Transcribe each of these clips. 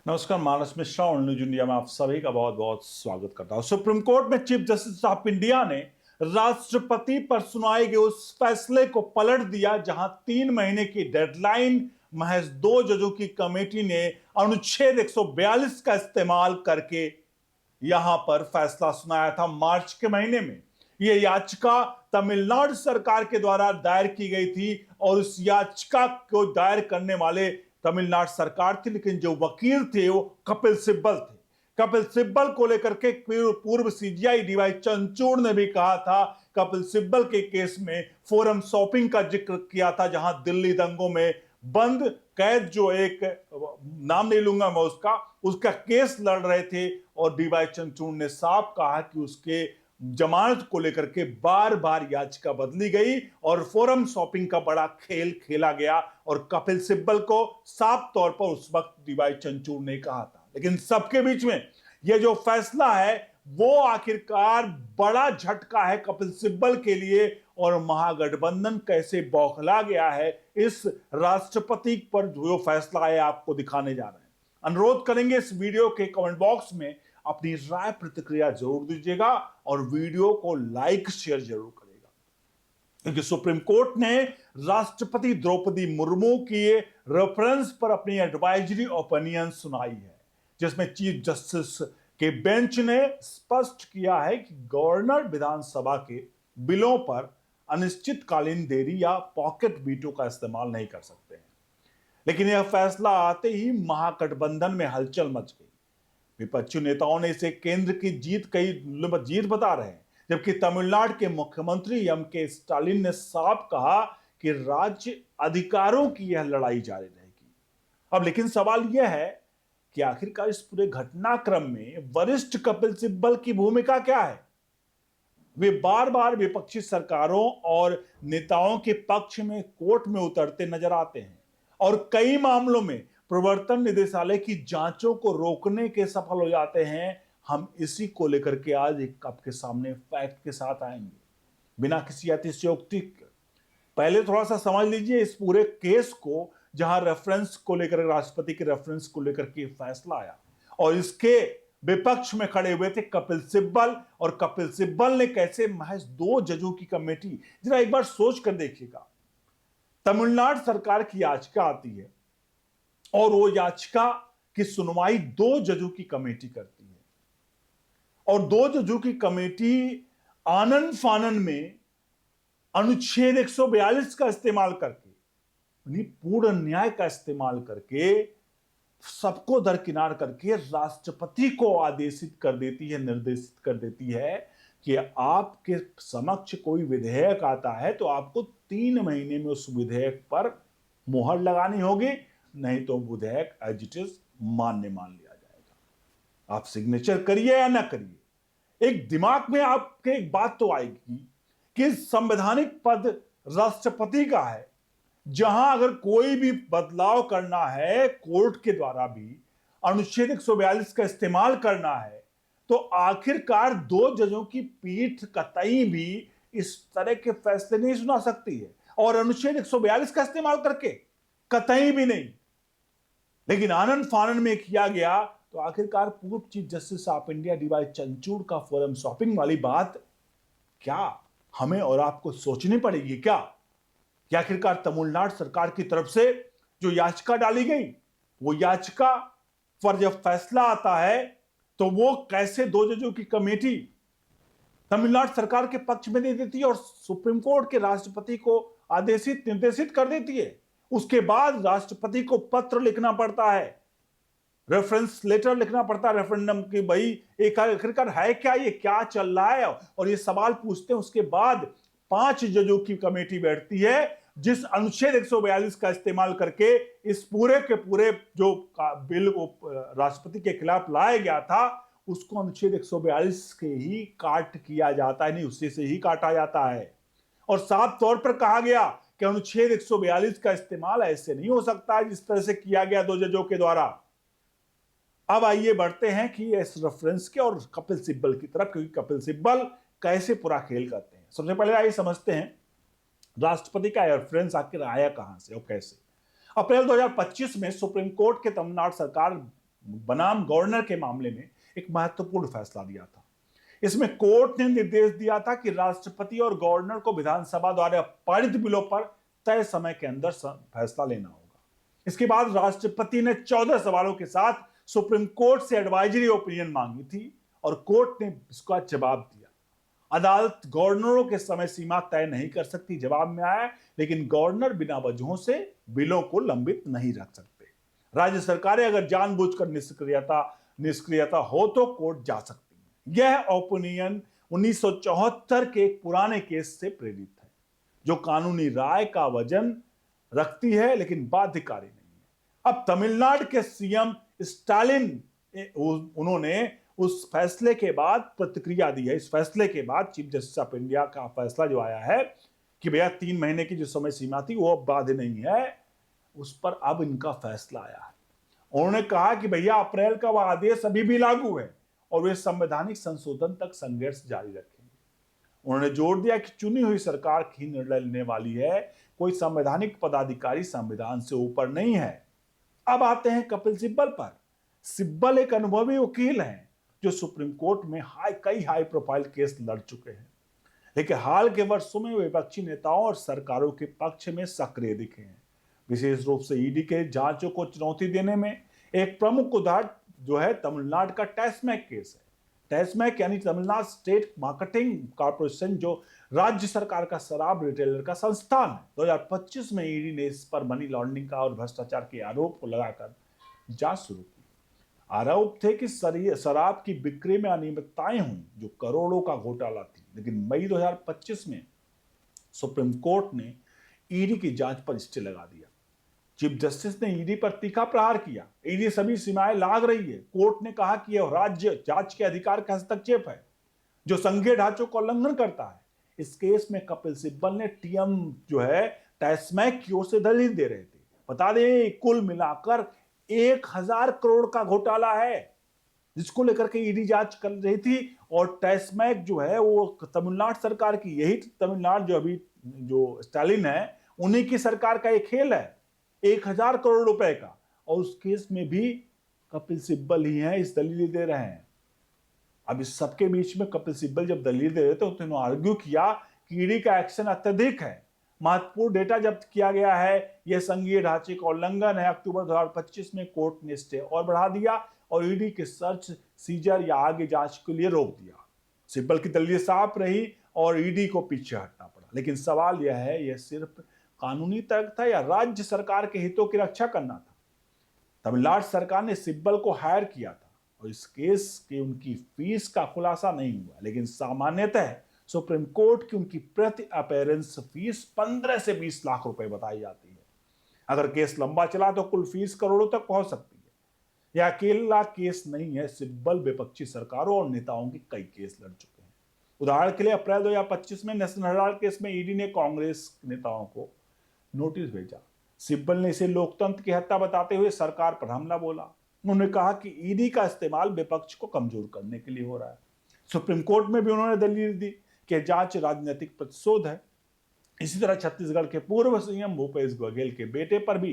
नमस्कार, मानस मिश्रा और news India में आप सभी का बहुत बहुत स्वागत करता हूं। सुप्रीम कोर्ट में चीफ जस्टिस ऑफ इंडिया ने राष्ट्रपति पर सुनाए गए उस फैसले को पलट दिया जहां 3 महीने की डेडलाइन महज 2 जजों की कमेटी ने अनुच्छेद 142 का इस्तेमाल करके यहां पर फैसला सुनाया था। मार्च के महीने में यह याचिका तमिलनाडु सरकार के द्वारा दायर की गई थी और उस याचिका को दायर करने वाले तमिलनाडु सरकार थी, लेकिन जो वकील थे वो कपिल सिब्बल थे। कपिल सिब्बल को लेकर के पूर्व सीजीआई डीवाई चंद्रचूड़ ने भी कहा था, कपिल सिब्बल के केस में फोरम शॉपिंग का जिक्र किया था, जहां दिल्ली दंगों में बंद कैद जो एक नाम नहीं लूंगा मैं उसका केस लड़ रहे थे और डीवाई चंद्रचूड़ ने साफ कहा कि उसके जमानत को लेकर के बार बार याचिका बदली गई और फोरम शॉपिंग का बड़ा खेल खेला गया और कपिल सिब्बल को साफ तौर पर उस वक्त डीवाई चंद्रचूड़ ने कहा था। लेकिन सबके बीच में यह जो फैसला है वो आखिरकार बड़ा झटका है कपिल सिब्बल के लिए और महागठबंधन कैसे बौखला गया है इस राष्ट्रपति पर जो फैसला है आपको दिखाने जा रहे हैं। अनुरोध करेंगे इस वीडियो के कमेंट बॉक्स में अपनी राय प्रतिक्रिया जरूर दीजिएगा और वीडियो को लाइक शेयर जरूर करेगा, क्योंकि सुप्रीम कोर्ट ने राष्ट्रपति द्रौपदी मुर्मू की रेफरेंस पर अपनी एडवाइजरी ओपिनियन सुनाई है, जिसमें चीफ जस्टिस के बेंच ने स्पष्ट किया है कि गवर्नर विधानसभा के बिलों पर अनिश्चितकालीन देरी या पॉकेट वीटो का इस्तेमाल नहीं कर सकते हैं। लेकिन यह फैसला आते ही महागठबंधन में हलचल मच गई। विपक्षी नेताओं ने इसे केंद्र की जीत बता रहे हैं, जबकि तमिलनाडु के मुख्यमंत्री एम के स्टालिन ने साफ कहा कि राज्य अधिकारों की यह लड़ाई जारी रहेगी। अब लेकिन सवाल यह है कि आखिरकार इस पूरे घटनाक्रम में वरिष्ठ कपिल सिब्बल की भूमिका क्या है। वे बार बार विपक्षी सरकारों और नेताओं के पक्ष में कोर्ट में उतरते नजर आते हैं और कई मामलों में प्रवर्तन निदेशालय की जांचों को रोकने के सफल हो जाते हैं। हम इसी को लेकर के आज एक आपके सामने फैक्ट के साथ आएंगे, बिना किसी अतिशयोक्ति के। पहले थोड़ा सा समझ लीजिए इस पूरे केस को, जहां रेफरेंस को लेकर राष्ट्रपति के रेफरेंस को लेकर के फैसला आया और इसके विपक्ष में खड़े हुए थे कपिल सिब्बल, और कपिल सिब्बल ने कैसे महज 2 जजों की कमेटी, जरा एक बार सोच कर देखिएगा, तमिलनाडु सरकार की याचिका आती है और वो याचिका की सुनवाई 2 जजों की कमेटी करती है और 2 जजों की कमेटी आनन फानन में अनुच्छेद 142 का इस्तेमाल करके, पूर्ण न्याय का इस्तेमाल करके, सबको दरकिनार करके राष्ट्रपति को आदेशित कर देती है, निर्देशित कर देती है कि आपके समक्ष कोई विधेयक आता है तो आपको 3 महीने में उस विधेयक पर मुहर लगानी होगी, नहीं तो विधेयक एज इट इज मान्य मान लिया जाएगा। आप सिग्नेचर करिए या ना करिए, एक दिमाग में आपके एक बात तो आएगी कि संवैधानिक पद राष्ट्रपति का है, जहां अगर कोई भी बदलाव करना है कोर्ट के द्वारा भी अनुच्छेद 142 का इस्तेमाल करना है तो आखिरकार 2 जजों की पीठ कतई भी इस तरह के फैसले नहीं सुना सकती है और अनुच्छेद 142 का इस्तेमाल करके कतई भी नहीं। लेकिन आनंद फानन में किया गया तो आखिरकार पूर्व chief justice of India DY Chandrachud का फोरम शॉपिंग वाली बात क्या हमें और आपको सोचनी पड़ेगी क्या कि आखिरकार तमिलनाडु सरकार की तरफ से जो याचिका डाली गई, वो याचिका पर जब फैसला आता है तो वो कैसे 2 जजों की कमेटी तमिलनाडु सरकार के पक्ष में दे देती है और सुप्रीम कोर्ट के राष्ट्रपति को आदेशित निर्देशित कर देती है। उसके बाद राष्ट्रपति को पत्र लिखना पड़ता है, रेफरेंस लेटर लिखना पड़ता है रेफरेंडम की, भाई एक आखिरकार है क्या, ये क्या चल रहा है, और ये सवाल पूछते हैं। उसके बाद 5 जजों की कमेटी बैठती है जिस अनुच्छेद 142 का इस्तेमाल करके इस पूरे के पूरे जो बिल को राष्ट्रपति के खिलाफ लाया गया था उसको अनुच्छेद 142 के ही काट किया जाता है, नहीं उसी से ही काटा जाता है। और साफ तौर पर कहा गया कि अनुच्छेद 142 का इस्तेमाल ऐसे नहीं हो सकता है जिस तरह से किया गया 2 जजों के द्वारा। अब आइए बढ़ते हैं कि इस रेफरेंस के और कपिल सिब्बल की तरफ, क्योंकि कपिल सिब्बल कैसे पूरा खेल करते हैं। सबसे पहले आइए समझते हैं राष्ट्रपति का रेफरेंस आखिर आया कहां से और कैसे। अप्रैल 2025 में सुप्रीम कोर्ट के तमिलनाडु सरकार बनाम गवर्नर के मामले में एक महत्वपूर्ण फैसला दिया था। इसमें कोर्ट ने निर्देश दिया था कि राष्ट्रपति और गवर्नर को विधानसभा द्वारा पारित बिलों पर तय समय के अंदर फैसला लेना होगा। इसके बाद राष्ट्रपति ने 14 सवालों के साथ सुप्रीम कोर्ट से एडवाइजरी ओपिनियन मांगी थी और कोर्ट ने इसका जवाब दिया। अदालत गवर्नरों के समय सीमा तय नहीं कर सकती, जवाब में आया, लेकिन गवर्नर बिना वजहों से बिलों को लंबित नहीं रख सकते। राज्य सरकारें अगर जानबूझकर निष्क्रियता हो तो कोर्ट जा सकती है। यह ओपिनियन 1974 के एक पुराने केस से प्रेरित है, जो कानूनी राय का वजन रखती है लेकिन बाध्यकारी नहीं है। अब तमिलनाडु के सीएम स्टालिन उन्होंने उस फैसले के बाद प्रतिक्रिया दी है। इस फैसले के बाद चीफ जस्टिस ऑफ इंडिया का फैसला जो आया है कि भैया 3 महीने की जो समय सीमा थी वो अब बाध्य नहीं है, उस पर अब इनका फैसला आया है। उन्होंने कहा कि भैया अप्रैल का वह आदेश अभी भी लागू है और वे संवैधानिक संशोधन तक संघर्ष जारी रखेंगे। उन्होंने जोर दिया कि चुनी हुई सरकार ही निर्णय लेने वाली है, कोई संवैधानिक पदाधिकारी संविधान से ऊपर नहीं है। अब आते हैं कपिल सिब्बल पर। सिब्बल एक अनुभवी वकील हैं जो सुप्रीम कोर्ट में कई हाई प्रोफाइल केस लड़ चुके हैं, लेकिन हाल के वर्षों में विपक्षी नेताओं और सरकारों के पक्ष में सक्रिय दिखे हैं। विशेष रूप से ईडी के जांचों को चुनौती देने में एक प्रमुख उदाहरण जो है तमिलनाडु का टैस्मैक केस है। टैस्मैक यानी तमिलनाडु स्टेट मार्केटिंग कॉर्पोरेशन, जो राज्य सरकार का शराब रिटेलर का संस्थान है। 2025 में ईडी ने इस पर मनी लॉन्ड्रिंग का और भ्रष्टाचार के आरोप को लगाकर जांच शुरू की। आरोप थे कि शराब की बिक्री में अनियमितताएं हुई जो करोड़ों का घोटाला थी। लेकिन मई 2025 में सुप्रीम कोर्ट ने ईडी की जांच पर स्टे लगा दिया। चीफ जस्टिस ने ईडी पर तीखा प्रहार किया। ईडी सभी सीमाएं लांघ रही है। कोर्ट ने कहा कि यह राज्य जांच के अधिकार का हस्तक्षेप है जो संघीय ढांचों का उल्लंघन करता है। इस केस में कपिल सिब्बल ने टीएम जो है टैस्मैक की ओर से दलील दे रहे थे। बता दें कुल मिलाकर 1000 करोड़ का घोटाला है जिसको लेकर के ईडी जांच कर रही थी। और टैस्मैक जो है वो तमिलनाडु सरकार की, यही तमिलनाडु जो अभी जो स्टालिन है उन्हीं की सरकार का एक खेल है, 1000 करोड़ रुपए का। और उस केस में भी कपिल सिब्बल ही हैं, इस दलील दे रहे हैं। अब इस सबके बीच में कपिल सिब्बल जब दलील दे रहे थे तो उन्होंने आर्ग्यू किया कि ईडी का एक्शन अत्यधिक है, महत्वपूर्ण डेटा जब्त किया गया है, यह संघीय ढांचे का उल्लंघन है। अक्टूबर 2025 में कोर्ट ने स्टे और बढ़ा दिया और ईडी के सर्च, सीजर या आगे जांच के लिए रोक दिया। सिब्बल की दलील साफ रही और ईडी को पीछे हटना पड़ा। लेकिन सवाल यह है, यह सिर्फ कानूनी तर्क था या राज्य सरकार के हितों की रक्षा करना था? तमिलनाडु सरकार ने सिब्बल को हायर किया था और इस केस के उनकी फीस का खुलासा नहीं हुआ, लेकिन सामान्यतः सुप्रीम कोर्ट की उनकी प्रति अपीयरेंस फीस 15 से 20 लाख रुपए बताई जाती है। अगर केस लंबा चला तो कुल फीस करोड़ों तक पहुंच सकती है। यह अकेला केस नहीं है, सिब्बल विपक्षी सरकारों और नेताओं के कई केस लड़ चुके हैं। उदाहरण के लिए अप्रैल 2025 में नेशनल हेराल्ड केस में ईडी ने कांग्रेस नेताओं को नोटिस भेजा। सिब्बल ने इसे लोकतंत्र की हत्या बताते हुए सरकार पर हमला बोला। उन्होंने कहा कि ईडी का इस्तेमाल विपक्ष को कमजोर करने के लिए हो रहा है। सुप्रीम कोर्ट में भी उन्होंने दलील दी कि जांच राजनीतिक प्रतिशोध है। इसी तरह छत्तीसगढ़ के पूर्व सीएम भूपेश बघेल के बेटे पर भी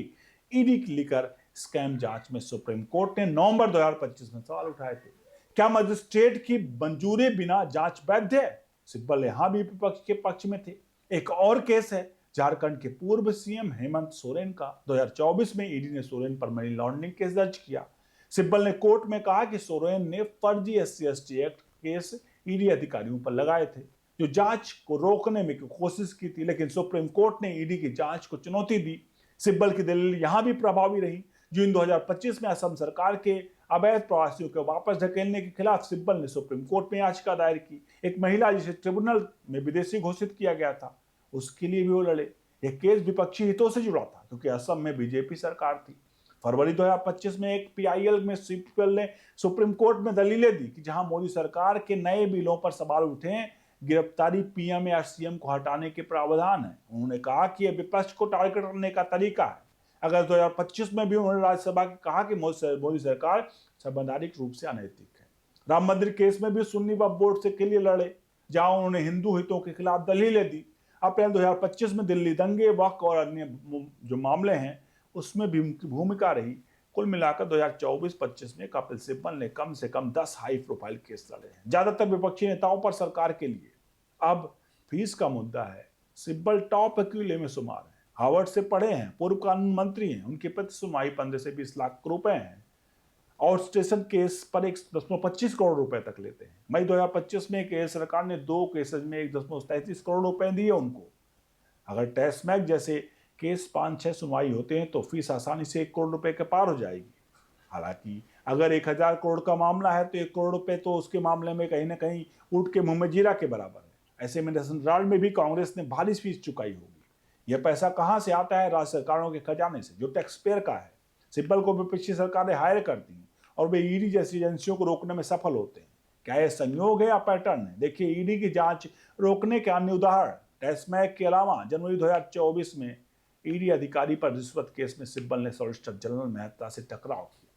ईडी की लिकर स्कैम जांच में सुप्रीम कोर्ट ने नवंबर 2025 में सवाल उठाए थे। क्या मजिस्ट्रेट की मंजूरी बिना जांच वैध है? सिब्बल यहां भी विपक्ष के पक्ष में थे। एक और केस है झारखंड के पूर्व सीएम हेमंत सोरेन का। 2024 में ईडी ने सोरेन पर मनी लॉन्ड्रिंग केस दर्ज किया। सिब्बल ने कोर्ट में कहा कि सोरेन ने फर्जी SC/ST एक्ट केस ईडी अधिकारियों पर लगाए थे जो जांच को रोकने में कोशिश की थी, लेकिन सुप्रीम कोर्ट ने ईडी की जांच को चुनौती दी। सिब्बल की दलील यहां भी प्रभावी रही। जून 2025 में असम सरकार के अवैध प्रवासियों को वापस धकेलने के खिलाफ सिब्बल ने सुप्रीम कोर्ट में याचिका दायर की। एक महिला जिसे ट्रिब्यूनल में विदेशी घोषित किया गया था, उसके लिए भी वो लड़े। यह केस विपक्षी हितों से जुड़ा था क्योंकि असम में बीजेपी सरकार थी। फरवरी 2025 में एक PIL में सिब्बल ने सुप्रीम कोर्ट में दलीलें दी कि जहां मोदी सरकार के नए बिलों पर सवाल उठे, गिरफ्तारी PM या CM को हटाने के प्रावधान है। उन्होंने कहा कि यह विपक्ष को टारगेट करने का तरीका है। अगस्त 2025 में भी उन्होंने राज्यसभा में कहा कि मोदी सरकार संवैधानिक रूप से अनैतिक है। राम मंदिर केस में भी सुन्नी वक्फ बोर्ड से के लिए लड़े, जहां उन्होंने हिंदू हितों के खिलाफ दलीलें दी। अप्रैल 2025 में दिल्ली दंगे, वक्फ और अन्य जो मामले हैं उसमें भी उनकी भूमिका रही। कुल मिलाकर 2024-25 में कपिल सिब्बल ने कम से कम 10 हाई प्रोफाइल केस लड़े हैं, ज्यादातर विपक्षी नेताओं पर सरकार के लिए। अब फीस का मुद्दा है। सिब्बल टॉप वकील में शुमार है, हार्वर्ड से पढ़े हैं, पूर्व कानून मंत्री हैं, उनकी प्रति सुनवाई 15 से 20 लाख रुपए है और स्टेशन केस पर 1.25 करोड़ रुपए तक लेते हैं। मई 2025 में केरल सरकार ने 2 केसेज में 1.33 करोड़ रुपए दिए उनको। अगर टेस्ट मैच जैसे केस 5-6 सुनवाई होते हैं तो फीस आसानी से 1 करोड़ रुपए के पार हो जाएगी। हालांकि अगर 1000 करोड़ का मामला है तो 1 करोड़ रुपए तो उसके मामले में कहीं ना कहीं ऊँट के मुंह में जीरा के बराबर है। ऐसे में नेशनल में भी कांग्रेस ने भारी फीस चुकाई होगी। यह पैसा कहाँ से आता है? राज्य सरकारों के खजाने से, जो टैक्स पेयर का है। सिब्बल को विपक्षी सरकारें हायर करती हैं और वे ईडी जैसी एजेंसियों को रोकने में सफल होते हैं। क्या यह संयोग है या पैटर्न है? देखिए, ईडी की जांच रोकने के अन्य उदाहरण। टेस्ट मैच के अलावा जनवरी 2024 में ईडी अधिकारी पर रिश्वत केस में सिब्बल ने सॉलिसिटर जनरल मेहता से टकराव किया।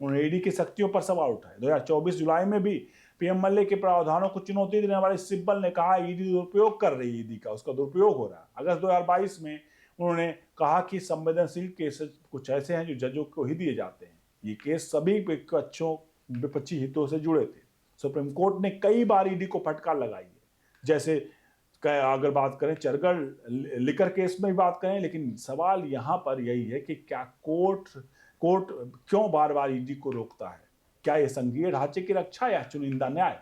उन्होंने ईडी की शक्तियों पर सवाल उठाए। 2024 जुलाई में भी पीएम मल्ले के प्रावधानों को चुनौती देने वाले सिब्बल ने कहा ईडी दुरुपयोग कर रही है, ईडी का उसका दुरुपयोग हो रहा है। अगस्त 2022 में उन्होंने कहा कि संवेदनशील केसेस कुछ ऐसे हैं जो जजों को ही दिए जाते हैं। ये केस सभी विपक्षी हितों से जुड़े थे। सुप्रीम कोर्ट ने कई बार ईडी को फटकार लगाई है, जैसे अगर बात करें चरगढ़ लिकर केस में भी बात करें। लेकिन सवाल यहाँ पर यही है कि क्या कोर्ट क्यों बार बार ईडी को रोकता है? क्या यह संघीय ढांचे की रक्षा या चुनिंदा न्याय?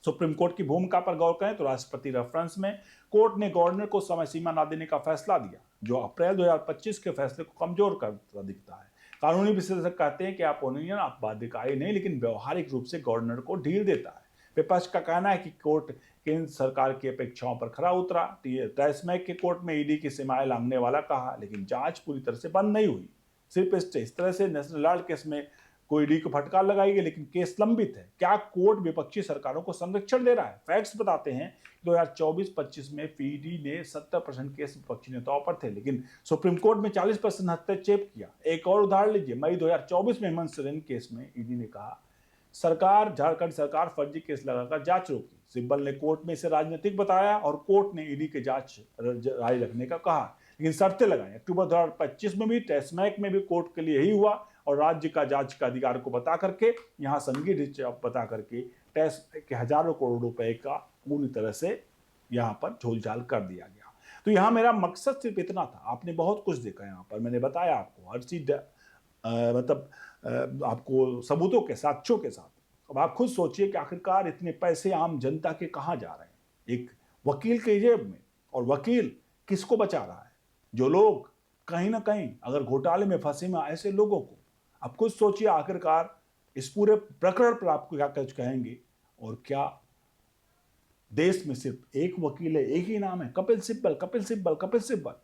सुप्रीम कोर्ट की भूमिका पर गौर करें तो राष्ट्रपति रेफरेंस में कोर्ट ने गवर्नर को समय सीमा न देने का फैसला दिया, जो अप्रैल 2025 के फैसले को कमजोर करता दिखता है। कानूनी विशेषज्ञ कहते हैं कि अपोजिशन बाध्यकारी नहीं, लेकिन व्यवहारिक रूप से गवर्नर को ढील देता है। विपक्ष का कहना है कि कोर्ट केंद्र सरकार की अपेक्षाओं पर खरा उतरा। टेस्ट मैच के कोर्ट में ईडी की सीमाएं लांघने वाला कहा, लेकिन जांच पूरी तरह से बंद नहीं हुई। सिर्फ इस तरह से नेशनल लॉ केस में कोई ईडी को फटकार लगाई गई, लेकिन केस लंबित है। क्या कोर्ट विपक्षी सरकारों को संरक्षण दे रहा है? फैक्ट्स बताते हैं 2024-25 में ईडी ने 70% केस विपक्षी नेताओं पर थे, लेकिन सुप्रीम कोर्ट में 40% हस्तक्षेप किया। एक और उदाहरण लीजिए, मई 2024 में हेमंत सोरेन केस में ईडी ने कहा झारखंड सरकार फर्जी केस लगाकर जांच रोकी। सिब्बल ने कोर्ट में इसे राजनीतिक बताया और कोर्ट ने ईडी के जांच जारी रखने का कहा, लेकिन शर्तें लगाई। अक्टूबर 2025 में भी टेस्ट मैच में भी कोर्ट के लिए यही हुआ और राज्य का जांच का अधिकार को बता करके, यहाँ संघीय बता करके टेस्ट के हजारों करोड़ रुपए का पूरी तरह से यहाँ पर झोलझाल कर दिया गया। तो यहाँ मेरा मकसद सिर्फ इतना था। आपने बहुत कुछ देखा, यहाँ पर मैंने बताया आपको हर चीज आपको सबूतों के साक्ष्यों के साथ। अब आप खुद सोचिए कि आखिरकार इतने पैसे आम जनता के कहाँ जा रहे हैं एक वकील के जेब में, और वकील किसको बचा रहा है? जो लोग कहीं ना कहीं अगर घोटाले में फंसे में ऐसे लोगों को। अब खुद सोचिए आखिरकार इस पूरे प्रकरण पर आपको क्या कुछ कहेंगे, और क्या देश में सिर्फ एक वकील है, एक ही नाम है, कपिल सिब्बल, कपिल सिब्बल, कपिल सिब्बल?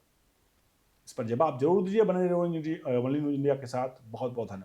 इस पर जवाब जरूर दीजिए। बने रहिए इंडिया के साथ। बहुत बहुत धन्यवाद।